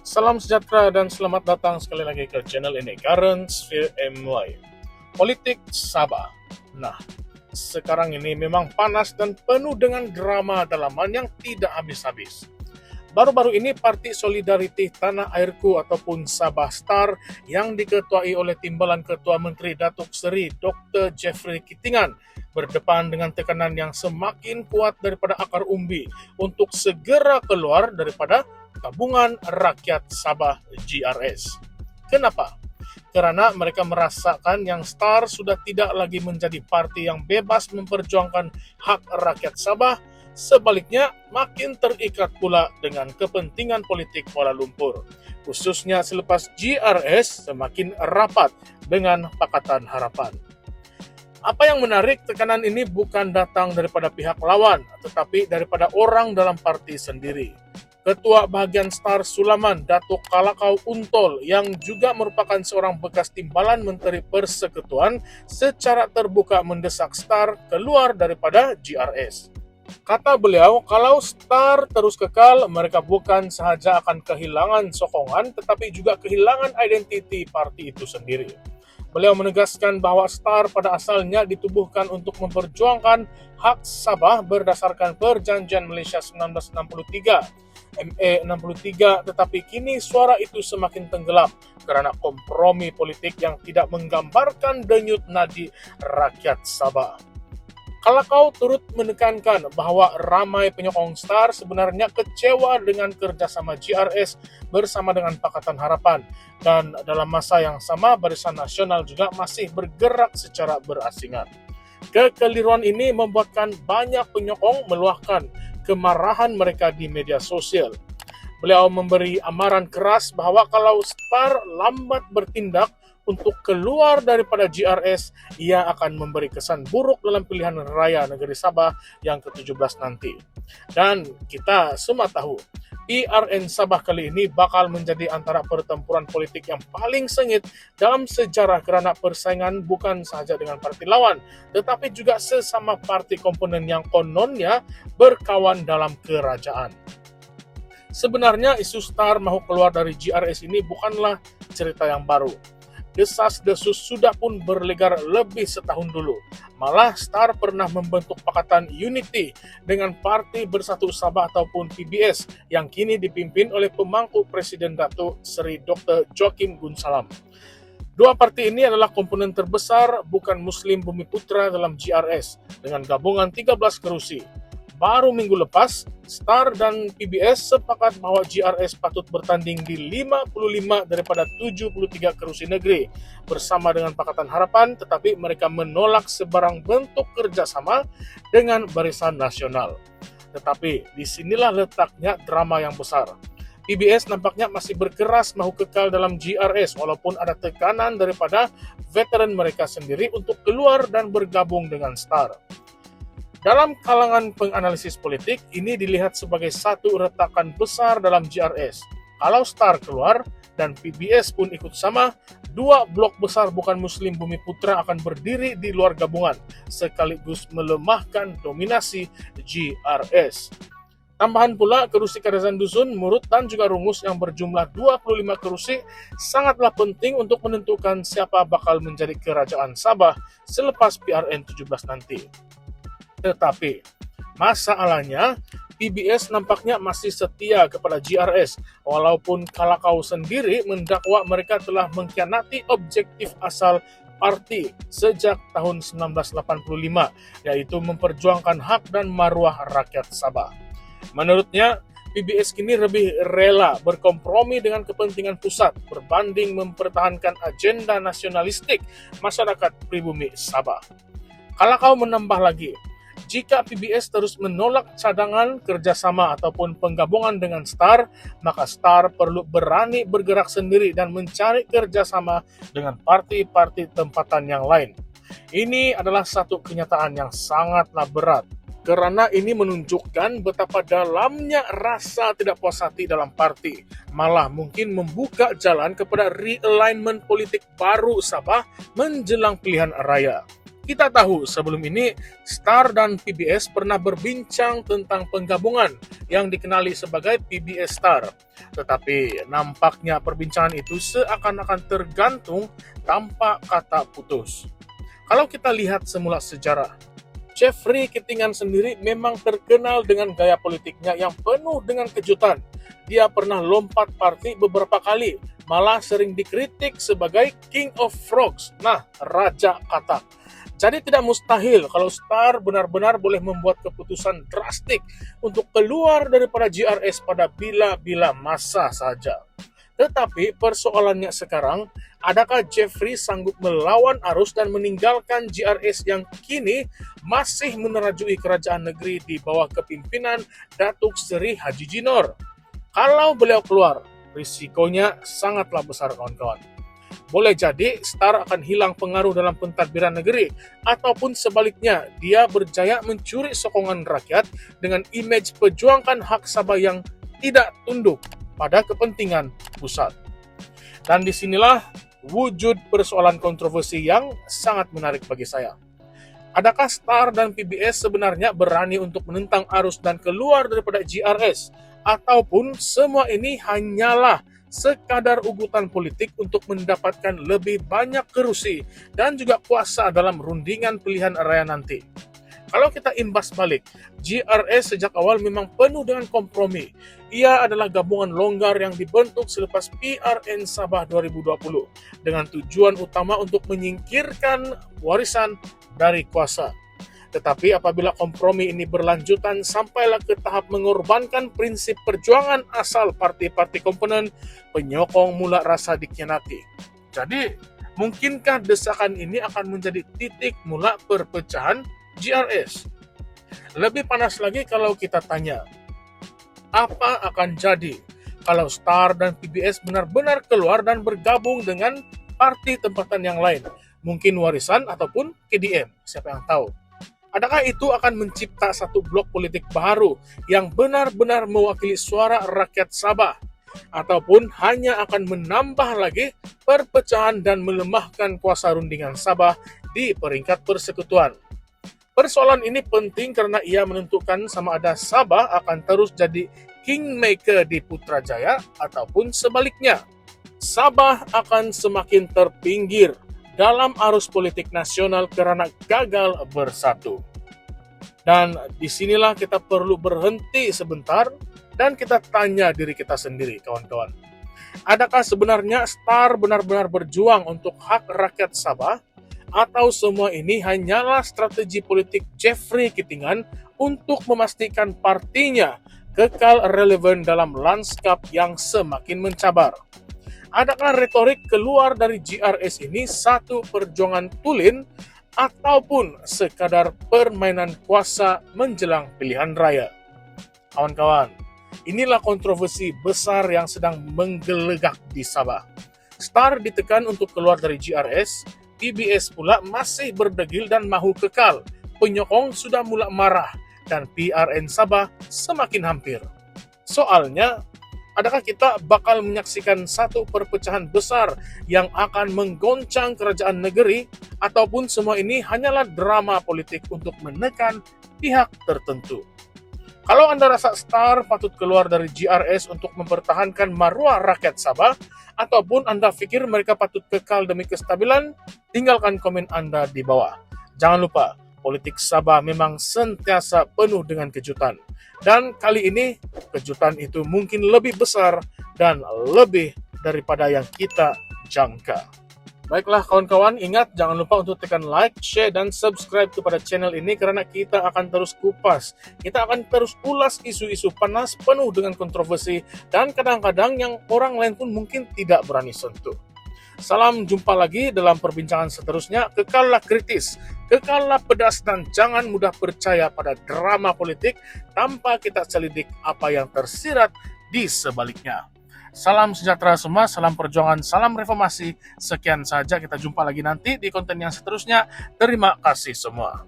Salam sejahtera dan selamat datang sekali lagi ke channel ini, Current Sphere MY. Politik Sabah. Nah, sekarang ini memang panas dan penuh dengan drama dalaman yang tidak habis-habis. Baru-baru ini Parti Solidariti Tanah Airku ataupun Sabah Star yang diketuai oleh Timbalan Ketua Menteri Datuk Seri Dr. Jeffrey Kitingan berdepan dengan tekanan yang semakin kuat daripada akar umbi untuk segera keluar daripada Gabungan Rakyat Sabah GRS. Kenapa? Karena mereka merasakan yang Star sudah tidak lagi menjadi parti yang bebas memperjuangkan hak rakyat Sabah, sebaliknya makin terikat pula dengan kepentingan politik Kuala Lumpur, khususnya selepas GRS semakin rapat dengan Pakatan Harapan. Apa yang menarik, tekanan ini bukan datang daripada pihak lawan, tetapi daripada orang dalam parti sendiri. Ketua Bahagian Star Sulaman, Datuk Kalakau Untol, yang juga merupakan seorang bekas timbalan Menteri Persekutuan, secara terbuka mendesak Star keluar daripada GRS. Kata beliau, kalau Star terus kekal, mereka bukan sahaja akan kehilangan sokongan, tetapi juga kehilangan identiti parti itu sendiri. Beliau menegaskan bahawa Star pada asalnya ditubuhkan untuk memperjuangkan hak Sabah berdasarkan Perjanjian Malaysia 1963, MA 63, tetapi kini suara itu semakin tenggelam karena kompromi politik yang tidak menggambarkan denyut nadi rakyat Sabah. Kalakau turut menekankan bahawa ramai penyokong Star sebenarnya kecewa dengan kerjasama GRS bersama dengan Pakatan Harapan, dan dalam masa yang sama Barisan Nasional juga masih bergerak secara berasingan. Kekeliruan ini membuatkan banyak penyokong meluahkan kemarahan mereka di media sosial. Beliau memberi amaran keras bahawa kalau Star lambat bertindak untuk keluar daripada GRS, ia akan memberi kesan buruk dalam pilihan raya negeri Sabah yang ke-17 nanti. Dan kita semua tahu, PRN Sabah kali ini bakal menjadi antara pertempuran politik yang paling sengit dalam sejarah kerana persaingan bukan sahaja dengan parti lawan, tetapi juga sesama parti komponen yang kononnya berkawan dalam kerajaan. Sebenarnya isu Star mahu keluar dari GRS ini bukanlah cerita yang baru. Desas-desus sudah pun berlegar lebih setahun dulu. Malah Star pernah membentuk Pakatan Unity dengan Parti Bersatu Sabah ataupun PBS yang kini dipimpin oleh pemangku Presiden Datuk Seri Dr. Joaquim Gunsalam. Dua parti ini adalah komponen terbesar bukan Muslim Bumiputra dalam GRS dengan gabungan 13 kerusi. Baru minggu lepas, Star dan PBS sepakat bahawa GRS patut bertanding di 55 daripada 73 kerusi negeri bersama dengan Pakatan Harapan, tetapi mereka menolak sebarang bentuk kerjasama dengan Barisan Nasional. Tetapi disinilah letaknya drama yang besar. PBS nampaknya masih berkeras mahu kekal dalam GRS walaupun ada tekanan daripada veteran mereka sendiri untuk keluar dan bergabung dengan Star. Dalam kalangan penganalisis politik, ini dilihat sebagai satu retakan besar dalam GRS. Kalau Star keluar dan PBS pun ikut sama, dua blok besar bukan Muslim Bumiputra akan berdiri di luar gabungan, sekaligus melemahkan dominasi GRS. Tambahan pula, kerusi Kadazan Dusun, Murut dan juga Rungus yang berjumlah 25 kerusi sangatlah penting untuk menentukan siapa bakal menjadi kerajaan Sabah selepas PRN 17 nanti. Tetapi, masalahnya, PBS nampaknya masih setia kepada GRS, walaupun Kalakau sendiri mendakwa mereka telah mengkhianati objektif asal parti sejak tahun 1985, yaitu memperjuangkan hak dan maruah rakyat Sabah. Menurutnya, PBS kini lebih rela berkompromi dengan kepentingan pusat berbanding mempertahankan agenda nasionalistik masyarakat pribumi Sabah. Kalakau menambah lagi, jika PBS terus menolak cadangan kerjasama ataupun penggabungan dengan Star, maka Star perlu berani bergerak sendiri dan mencari kerjasama dengan parti-parti tempatan yang lain. Ini adalah satu kenyataan yang sangatlah berat, karena ini menunjukkan betapa dalamnya rasa tidak puas hati dalam parti, malah mungkin membuka jalan kepada realignment politik baru Sabah menjelang pilihan raya. Kita tahu sebelum ini Star dan PBS pernah berbincang tentang penggabungan yang dikenali sebagai PBS Star. Tetapi nampaknya perbincangan itu seakan-akan tergantung tanpa kata putus. Kalau kita lihat semula sejarah, Jeffrey Kittingan sendiri memang terkenal dengan gaya politiknya yang penuh dengan kejutan. Dia pernah lompat parti beberapa kali, malah sering dikritik sebagai King of Frogs, Raja Katak. Jadi tidak mustahil kalau Star benar-benar boleh membuat keputusan drastik untuk keluar daripada GRS pada bila-bila masa saja. Tetapi persoalannya sekarang, adakah Jeffrey sanggup melawan arus dan meninggalkan GRS yang kini masih menerajui kerajaan negeri di bawah kepimpinan Datuk Seri Haji Jinor? Kalau beliau keluar, risikonya sangatlah besar, kawan-kawan. Boleh jadi Star akan hilang pengaruh dalam pentadbiran negeri, ataupun sebaliknya dia berjaya mencuri sokongan rakyat dengan imej perjuangkan hak Sabah yang tidak tunduk pada kepentingan pusat. Dan disinilah wujud persoalan kontroversi yang sangat menarik bagi saya. Adakah Star dan PBS sebenarnya berani untuk menentang arus dan keluar daripada GRS? Ataupun semua ini hanyalah sekadar ugutan politik untuk mendapatkan lebih banyak kerusi dan juga kuasa dalam rundingan pilihan raya nanti? Kalau kita imbas balik, GRS sejak awal memang penuh dengan kompromi. Ia adalah gabungan longgar yang dibentuk selepas PRN Sabah 2020 dengan tujuan utama untuk menyingkirkan warisan dari kuasa. Tetapi apabila kompromi ini berlanjutan sampailah ke tahap mengorbankan prinsip perjuangan asal parti-parti komponen, penyokong mula rasa dikhianati. Jadi, mungkinkah desakan ini akan menjadi titik mula perpecahan GRS? Lebih panas lagi kalau kita tanya, apa akan jadi kalau Star dan PBS benar-benar keluar dan bergabung dengan parti tempatan yang lain? Mungkin Warisan ataupun KDM, siapa yang tahu? Adakah itu akan mencipta satu blok politik baru yang benar-benar mewakili suara rakyat Sabah? Ataupun hanya akan menambah lagi perpecahan dan melemahkan kuasa rundingan Sabah di peringkat persekutuan? Persoalan ini penting karena ia menentukan sama ada Sabah akan terus jadi kingmaker di Putrajaya ataupun sebaliknya. Sabah akan semakin terpinggir dalam arus politik nasional karena gagal bersatu. Dan disinilah kita perlu berhenti sebentar dan kita tanya diri kita sendiri, kawan-kawan. Adakah sebenarnya Star benar-benar berjuang untuk hak rakyat Sabah? Atau semua ini hanyalah strategi politik Jeffrey Kittingan untuk memastikan partinya kekal relevan dalam lanskap yang semakin mencabar? Adakah retorik keluar dari GRS ini satu perjuangan tulen ataupun sekadar permainan kuasa menjelang pilihan raya? Kawan-kawan, inilah kontroversi besar yang sedang menggelegak di Sabah. Star ditekan untuk keluar dari GRS, PBS pula masih berdegil dan mahu kekal. Penyokong sudah mula marah dan PRN Sabah semakin hampir. Soalnya, adakah kita bakal menyaksikan satu perpecahan besar yang akan menggoncang kerajaan negeri, ataupun semua ini hanyalah drama politik untuk menekan pihak tertentu? Kalau Anda rasa Star patut keluar dari GRS untuk mempertahankan maruah rakyat Sabah, ataupun Anda pikir mereka patut kekal demi kestabilan, tinggalkan komen Anda di bawah. Jangan lupa, politik Sabah memang sentiasa penuh dengan kejutan. Dan kali ini, kejutan itu mungkin lebih besar dan lebih daripada yang kita jangka. Baiklah kawan-kawan, ingat jangan lupa untuk tekan like, share, dan subscribe kepada channel ini karena kita akan terus kupas. Kita akan terus ulas isu-isu panas penuh dengan kontroversi dan kadang-kadang yang orang lain pun mungkin tidak berani sentuh. Salam jumpa lagi dalam perbincangan seterusnya. Kekallah kritis, kekallah pedas, dan jangan mudah percaya pada drama politik tanpa kita selidik apa yang tersirat di sebaliknya. Salam sejahtera semua, salam perjuangan, salam reformasi. Sekian saja, kita jumpa lagi nanti di konten yang seterusnya. Terima kasih semua.